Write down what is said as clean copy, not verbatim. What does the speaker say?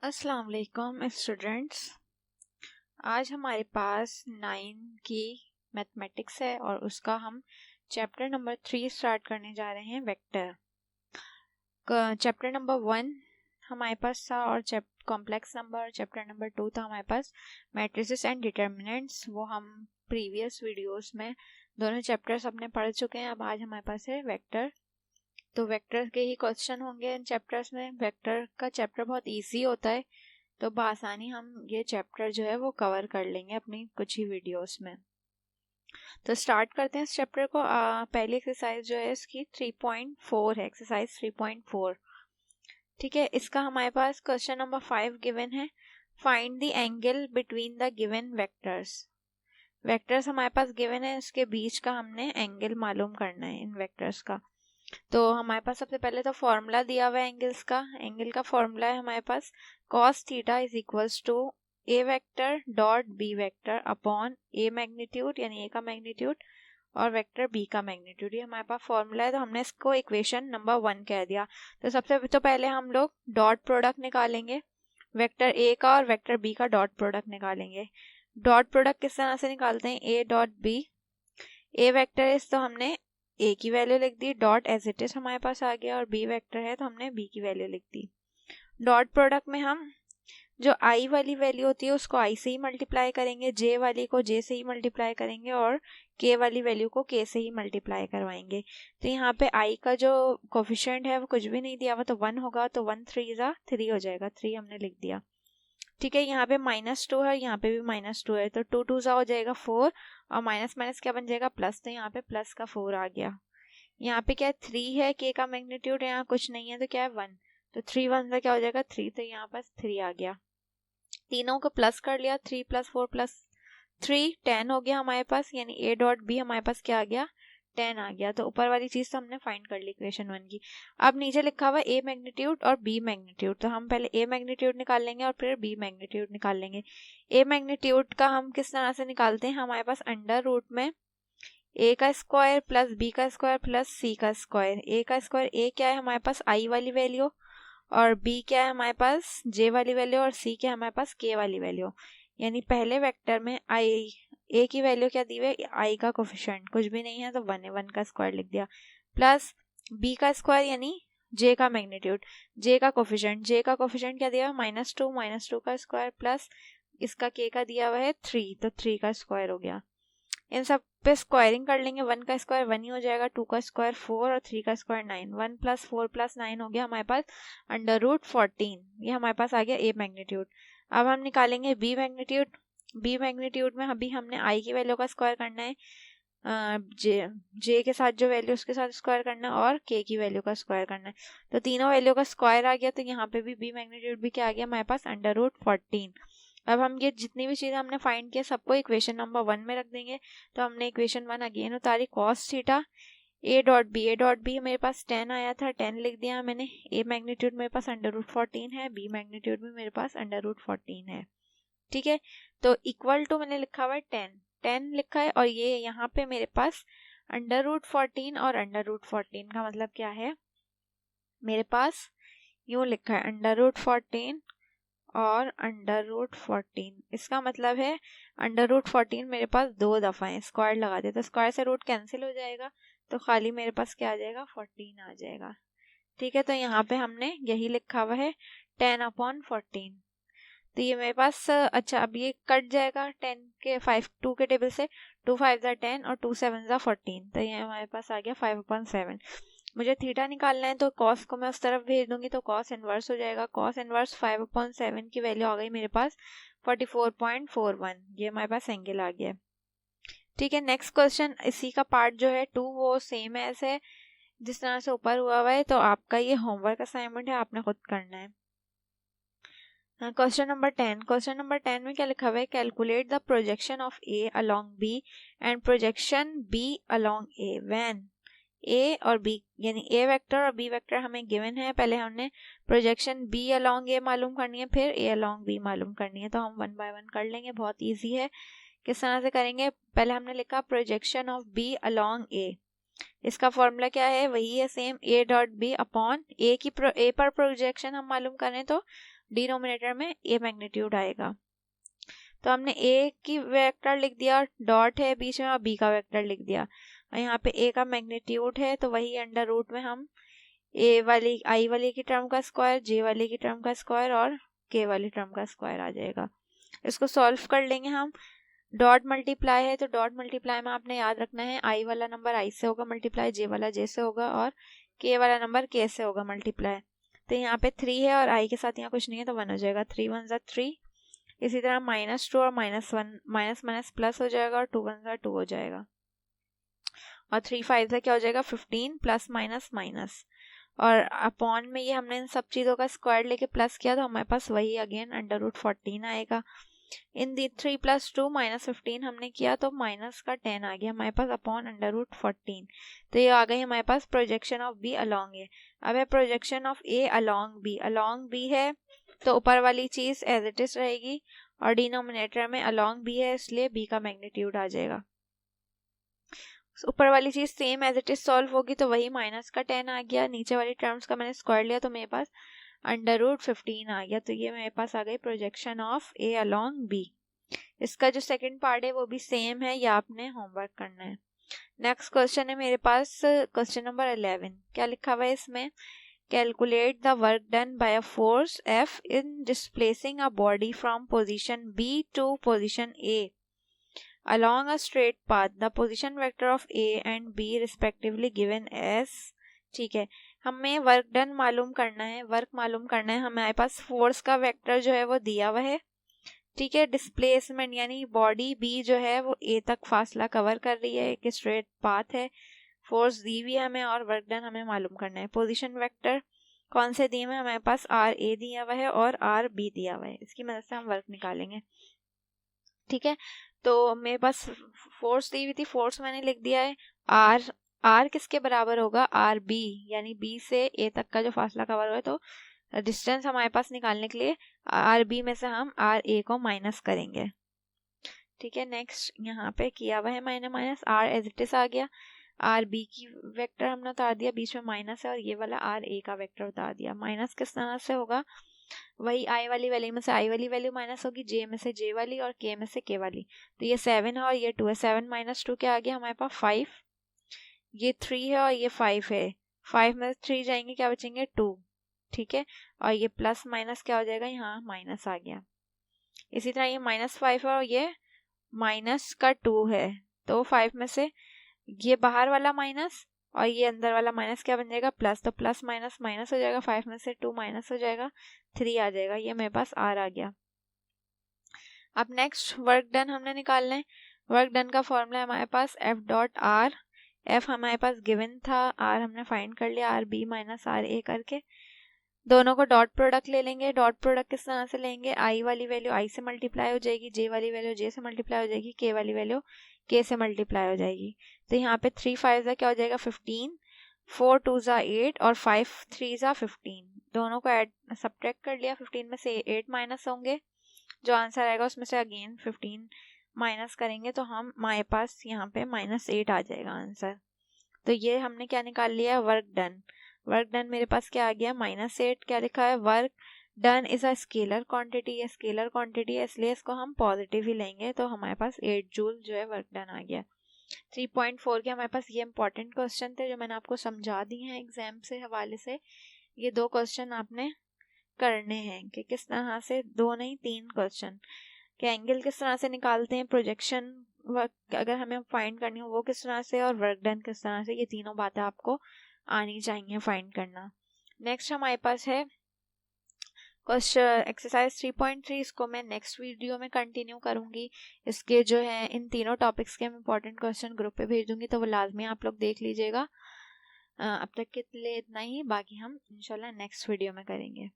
अस्सलाम वालेकुम स्टूडेंट्स। आज हमारे पास 9 की मैथमेटिक्स है और उसका हम चैप्टर नंबर 3 स्टार्ट करने जा रहे हैं, वेक्टर। चैप्टर नंबर 1 हमारे पास था और कॉम्प्लेक्स नंबर। चैप्टर नंबर 2 था हमारे पास मैट्रिसेस एंड डिटर्मिनेंट्स। वो हम प्रीवियस वीडियोस में दोनों चैप्टर्स अपने पढ़ चुके हैं। अब आज हमारे पास है वेक्टर। तो वेक्टर के ही क्वेश्चन होंगे इन चैप्टर्स में। वेक्टर का चैप्टर बहुत इजी होता है, तो बआसानी हम ये चैप्टर जो है वो कवर कर लेंगे अपनी कुछ ही वीडियोस में। तो स्टार्ट करते हैं इस चैप्टर को। पहली एक्सरसाइज जो है इसकी 3.4 है, एक्सरसाइज 3.4। ठीक है, इसका हमारे पास क्वेश्चन नंबर 5 गिवन है। Find the angle between the given vectors. Vectors हमारे पास गिवन है, इसके बीच का हमने एंगल मालूम करना है इन वेक्टर्स का। तो हमारे पास सबसे पहले तो फॉर्मूला दिया हुआ है एंगल्स का। एंगल का फॉर्मूला है हमारे पास cos theta is equals to A vector dot B vector upon A magnitude, यानी ए का मैग्नीट्यूड, और वेक्टर बी का मैग्नीट्यूड। ये हमारे पास फॉर्मूला है, तो हमने इसको इक्वेशन नंबर 1 कह दिया। तो सबसे तो पहले हम लोग डॉट प्रोडक्ट निकालेंगे, वेक्टर ए का और वेक्टर बी का डॉट प्रोडक्ट निकालेंगे। डॉट प्रोडक्ट किस तरह से निकालते हैं, A dot B. A vector is तो हमने ए की वैल्यू लिख दी, डॉट एज इट इज हमारे पास आ गया, और बी वेक्टर है तो हमने बी की वैल्यू लिख दी। डॉट प्रोडक्ट में हम जो आई वाली वैल्यू होती है उसको आई से ही मल्टीप्लाई करेंगे, जे वाली को जे से ही मल्टीप्लाई करेंगे, और के वाली वैल्यू को के से ही मल्टीप्लाई करवाएंगे। तो यहाँ पे आई का जो कोफिशिएंट है वो कुछ भी नहीं दिया हुआ, तो 1 होगा, तो 1 3 ज़ा 3 हो जाएगा, 3 हमने लिख दिया। ठीक है, यहाँ पे -2 है, यहाँ पे भी -2 है, तो 2 2 ज़ा हो जाएगा 4, और माइनस माइनस क्या बन जाएगा, प्लस। तो यहाँ पे प्लस का 4 आ गया। यहाँ पे क्या है, 3 है, के का मैग्नीट्यूड यहाँ कुछ नहीं है, तो क्या है 1, तो 3 1 ज़ा क्या हो जाएगा 3, तो यहाँ पास 3 आ गया। तीनों को प्लस कर लिया, 3 + 4 + 3 10 हो गया हमारे पास, यानी ए डॉट बी हमारे पास क्या आ गया, 10 आ गया। तो ऊपर वाली चीज तो हमने फाइंड कर ली इक्वेशन 1 की। अब नीचे लिखा हुआ ए मैग्नीट्यूड और बी मैग्नीट्यूड, तो हम पहले ए मैग्नीट्यूड निकाल लेंगे और फिर बी मैग्नीट्यूड निकाल लेंगे। ए मैग्नीट्यूड का हम किस तरह से निकालते हैं, हमारे पास अंडर रूट में ए का स्क्वायर प्लस बी का स्क्वायर प्लस सी का स्क्वायर। ए का स्क्वायर, ए क्या है हमारे पास आई वाली वैल्यू, और बी क्या है हमारे पास जे वाली वैल्यू, और सी क्या है हमारे पास के वाली वैल्यू। यानी पहले वेक्टर में आई, ए की वैल्यू क्या दी हुई है, आई का कोफिशिएंट कुछ भी नहीं है, तो 1 है, 1 का स्क्वायर लिख दिया, प्लस बी का स्क्वायर यानी जे का मैग्नीट्यूड, जे का कोफिशिएंट क्या दिया, -2, -2 का स्क्वायर प्लस इसका के का दिया हुआ है 3, तो 3 का स्क्वायर हो गया। इन सब पे स्क्वायरिंग कर लेंगे, 1 का स्क्वायर 1 ही हो जाएगा, 2 का स्क्वायर 4 और 3 का स्क्वायर 9। 1 + 4 + 9 हो गया हमारे पास √14। ये हमारे पास आ गया ए मैग्नीट्यूड। अब हम निकालेंगे बी मैग्नीट्यूड। बी मैग्नीट्यूड में अभी हमने आई की वैल्यू का स्क्वायर करना है, जे के साथ जो वैल्यू उसके साथ स्क्वायर करना है, और के की वैल्यू का स्क्वायर करना है। तो तीनों वैल्यू का स्क्वायर आ गया, तो यहाँ पे भी बी मैग्नीट्यूड भी क्या आ गया हमारे पास, √14। अब हम ये जितनी भी चीज़ें हमने फाइंड किया सबको इक्वेशन नंबर 1 में रख देंगे। तो हमने इक्वेशन 1 अगेन उतारी, cos theta A dot B मेरे पास 10 आया था, 10 लिख दिया मैंने। ए मैग्नीट्यूड मेरे पास √14 है, बी मैग्नीट्यूड भी मेरे पास √14 है। ठीक है, तो इक्वल टू मैंने लिखा हुआ है 10 लिखा है, और ये यहाँ पे मेरे पास √14 और √14 का मतलब क्या है, मेरे पास यूँ लिखा है √14 और √14। इसका मतलब है √14 मेरे पास 2 दफ़ा है, स्क्वायर लगा दे तो स्क्वायर से रूट कैंसिल हो जाएगा, तो खाली मेरे पास क्या आ जाएगा, 14 आ जाएगा। ठीक है, तो यहाँ पे हमने यही लिखा हुआ है 10/14। तो ये मेरे पास अच्छा, अब ये कट जाएगा 10 के 5 2 के टेबल से, 2 5 ज़ा 10 और 2 7 ज़ा 14, तो ये हमारे पास आ गया 5/7। मुझे थीटा निकालना है, तो कॉस को मैं उस तरफ भेज दूंगी, तो कॉस इनवर्स हो जाएगा। कॉस इनवर्स 5/7 की वैल्यू आ गई मेरे पास 44.41। ये हमारे पास एंगल आ गया। ठीक है, नेक्स्ट क्वेश्चन इसी का पार्ट जो है 2 वो सेम ऐसे जिस तरह से ऊपर हुआ है, तो आपका ये होमवर्क असाइनमेंट है, आपने खुद करना है। क्वेश्चन नंबर 10 में क्या लिखा हुआ है, calculate the projection of A along B and projection B along A when A और बी, यानी ए वेक्टर और बी वेक्टर हमें गिवन है। पहले हमने प्रोजेक्शन बी अलोंग ए मालूम करनी है, फिर ए अलोंग बी मालूम करनी है। तो हम 1 बाय 1 कर लेंगे, बहुत इजी है। किस तरह से करेंगे, पहले हमने लिखा projection of b along a, इसका फॉर्मूला क्या है, वही है same, a dot b upon a की ए पर प्रोजेक्शन हम मालूम करें तो डिनोमिनेटर में ए मैग्नीट्यूड आएगा। तो हमने ए की वेक्टर लिख दिया, डॉट है बीच में, और बी का वेक्टर लिख दिया, और यहाँ पे ए का मैग्नीट्यूड है तो वही अंडर रूट में हम ए वाली आई वाली की टर्म का स्क्वायर, जे वाली की टर्म का स्क्वायर और के वाली टर्म का स्क्वायर आ जाएगा। इसको सॉल्व कर लेंगे हम। डॉट मल्टीप्लाई है तो डॉट मल्टीप्लाई में आपने याद रखना है आई वाला नंबर आई से होगा मल्टीप्लाई, जे वाला जे से होगा, और के वाला नंबर के से होगा मल्टीप्लाई। तो यहाँ पे 3 है और आई के साथ यहाँ कुछ नहीं है तो 1 हो जाएगा, 3 1 ज़ा 3। इसी तरह -2 और -1 माइनस माइनस प्लस हो जाएगा, और 2 1 ज़ा 2 हो जाएगा, और 3 5 ज़ा क्या हो जाएगा 15 प्लस माइनस माइनस, और अपॉन में ये हमने इन सब चीज़ों का स्क्वायर लेके प्लस किया तो हमारे पास वही अगेन अंडर रूट 14 आएगा। इन दी 3 + 2 -15 हमने किया तो माइनस का 10 आ गया हमारे पास अपॉन अंडर रूट 14। तो ये आ गई हमारे पास projection of b along a. अब है projection of A along b. Along b है तो ऊपर वाली चीज़ एज इट इज रहेगी, और डिनोमिनेटर में अलॉन्ग बी है इसलिए बी का मैग्नीट्यूड आ जाएगा। ऊपर वाली चीज़ same as it is solve होगी तो वही माइनस का 10 आ गया, नीचे वाली टर्म्स का मैंने स्क्वायर लिया तो मेरे पास अंडर रूट 15 आ गया। तो ये मेरे पास आ गई projection of A along B. इसका जो सेकंड पार्ट है वो भी सेम है, या आपने होमवर्क करना है। नेक्स्ट क्वेश्चन है मेरे पास क्वेश्चन नंबर 11। क्या लिखा हुआ है इसमें, calculate the work done by a force F in displacing a body from position B to position A along a straight path, the position vector of A and B respectively given as। ठीक है, हमें work done मालूम करना है, work मालूम करना है। हमारे पास फोर्स का वेक्टर जो है वो दिया हुआ है, ठीक है। डिस्प्लेसमेंट यानी बॉडी B जो है वो A तक फासला कवर कर रही है, एक स्ट्रेट पाथ है, फोर्स दी हुई है हमें, और वर्क डन हमें मालूम करना है। पोजीशन वेक्टर कौन से दिए हुए हैं, हमारे पास RA दिया हुआ है और RB दिया हुआ है, इसकी मदद से हम वर्क निकालेंगे, ठीक है। तो मेरे पास फोर्स दी हुई थी, फोर्स मैंने लिख दिया है आर। आर किसके बराबर होगा, आर बी, यानी बी से ए तक का जो फासला कवर हुआ है। तो डिस्टेंस हमारे पास निकालने के लिए आर बी में से हम आर ए को माइनस करेंगे, ठीक है। नेक्स्ट यहाँ पे किया हुआ है मैंने minus, r as it is आ गया, आर बी की वेक्टर हमने उतार दिया, बीच में माइनस है, और ये वाला आर ए का वेक्टर उतार दिया। माइनस किस तरह से होगा, वही आई वाली वैल्यू में से आई वाली वैल्यू माइनस होगी, जे में से जे वाली और के में से के वाली। तो ये 7 है और ये 2 है, 7 - 2 क्या आ गया हमारे पास 5, ये 3 है और ये 5 है, 5 में 3 जाएंगे क्या बचेंगे 2, ठीक है। और ये प्लस माइनस क्या हो जाएगा, यहाँ माइनस आ गया। इसी तरह ये -5 है और ये माइनस का 2 है, तो 5 में से ये बाहर वाला माइनस और ये अंदर वाला माइनस क्या बन जाएगा प्लस, तो प्लस माइनस माइनस हो जाएगा, 5 में से 2 माइनस हो जाएगा, 3 आ जाएगा। ये मेरे पास आर आ गया। अब नेक्स्ट वर्क डन हमने निकालना है। वर्क डन का फॉर्मूला है हमारे पास एफ डॉट आर। एफ हमारे पास गिवन था, आर हमने फाइंड कर लिया, R B minus R A करके। दोनों को डॉट प्रोडक्ट ले लेंगे। डॉट प्रोडक्ट किस तरह से लेंगे, आई वाली वैल्यू आई से मल्टीप्लाई हो जाएगी, जे वाली वैल्यू जे से मल्टीप्लाई हो जाएगी, के वाली वैल्यू के से मल्टीप्लाई हो जाएगी। तो यहाँ पे 3 5 ज़ा क्या हो जाएगा 15, 4 2 ज़ा 8 और 5 3 ज़ा 15। दोनों को ऐड सब्ट्रैक्ट कर लिया, 15 में से 8 माइनस होंगे, जो आंसर आएगा उसमें से अगेन 15 माइनस करेंगे तो हम हमारे पास यहाँ पे -8 आ जाएगा आंसर। तो ये हमने क्या निकाल लिया, वर्क डन। वर्क डन मेरे पास क्या आ गया -8। क्या लिखा है, work done is a scalar quantity. है स्केलर क्वांटिटी है इसलिए इसको हम पॉजिटिव ही लेंगे, तो हमारे पास 8 जूल जो है वर्क डन आ गया। 3.4 के हमारे पास ये इंपॉर्टेंट क्वेश्चन थे जो मैंने आपको समझा दिए हैं एग्जाम से हवाले से। ये 2 क्वेश्चन आपने करने हैं कि किस तरह से, 2 नहीं 3 क्वेश्चन, कि एंगल किस तरह से निकालते हैं, प्रोजेक्शन वर्क अगर हमें फाइंड करनी हो वो किस तरह से, और वर्क डन किस तरह से। ये तीनों बातें आपको आनी चाहिए फाइंड करना। नेक्स्ट हमारे पास है क्वेश्चन एक्सरसाइज 3.3। इसको मैं नेक्स्ट वीडियो में कंटिन्यू करूंगी। इसके जो है इन तीनों टॉपिक्स के इंपॉर्टेंट क्वेश्चन ग्रुप पे भेज दूंगी, तो वो लाजमी आप लोग देख लीजिएगा। अब तक के लिए इतना ही, बाकी हम इंशाल्लाह नेक्स्ट वीडियो में करेंगे।